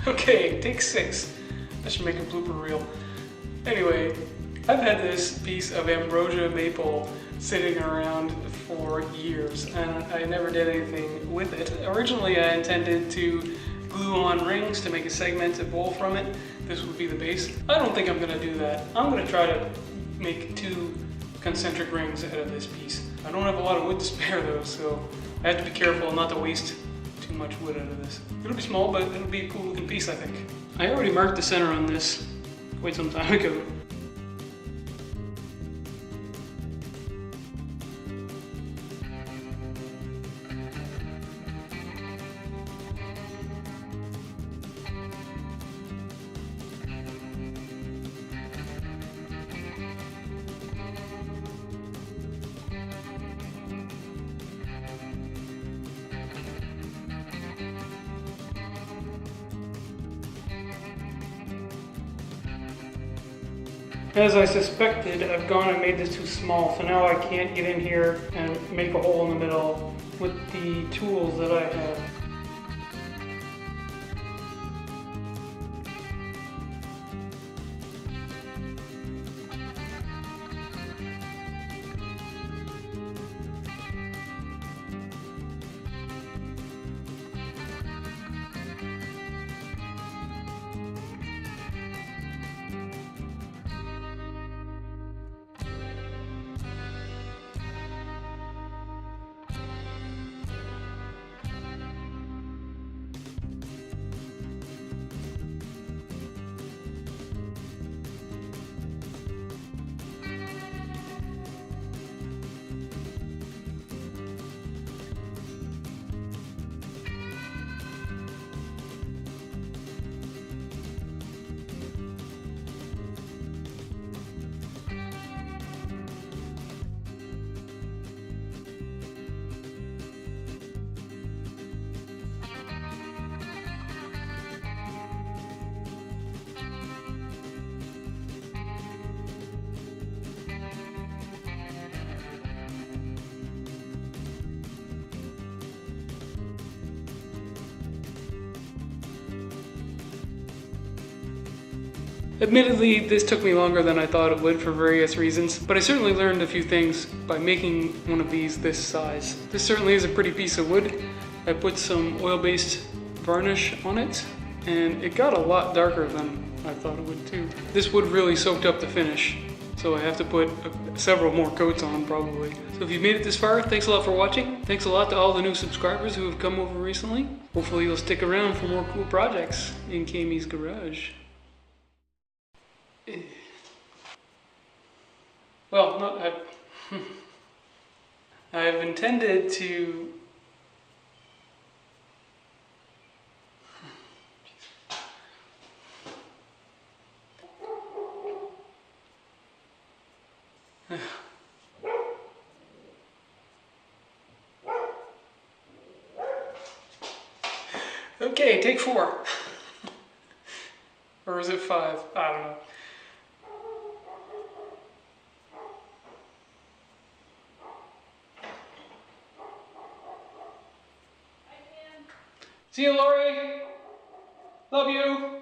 Okay, take 6. I should make a blooper reel. Anyway, I've had this piece of ambrosia maple sitting around for years, and I never did anything with it. Originally, I intended to glue on rings to make a segmented bowl from it. This would be the base. I don't think I'm gonna do that. I'm gonna try to make 2 concentric rings out of this piece. I don't have a lot of wood to spare though, so I have to be careful not to waste too much wood out of this. It'll be small, but it'll be a cool looking piece, I think. I already marked the center on this quite some time ago. As I suspected, I've gone and made this too small, so now I can't get in here and make a hole in the middle with the tools that I have. Admittedly, this took me longer than I thought it would for various reasons, but I certainly learned a few things by making one of these this size. This certainly is a pretty piece of wood. I put some oil-based varnish on it, and it got a lot darker than I thought it would too. This wood really soaked up the finish, so I have to put several more coats on probably. So if you've made it this far, thanks a lot for watching. Thanks a lot to all the new subscribers who have come over recently. Hopefully you'll stick around for more cool projects in Kami's garage. Well, not I've intended to Okay, take 4. Or is it 5? I don't know. See you, Lori. Love you.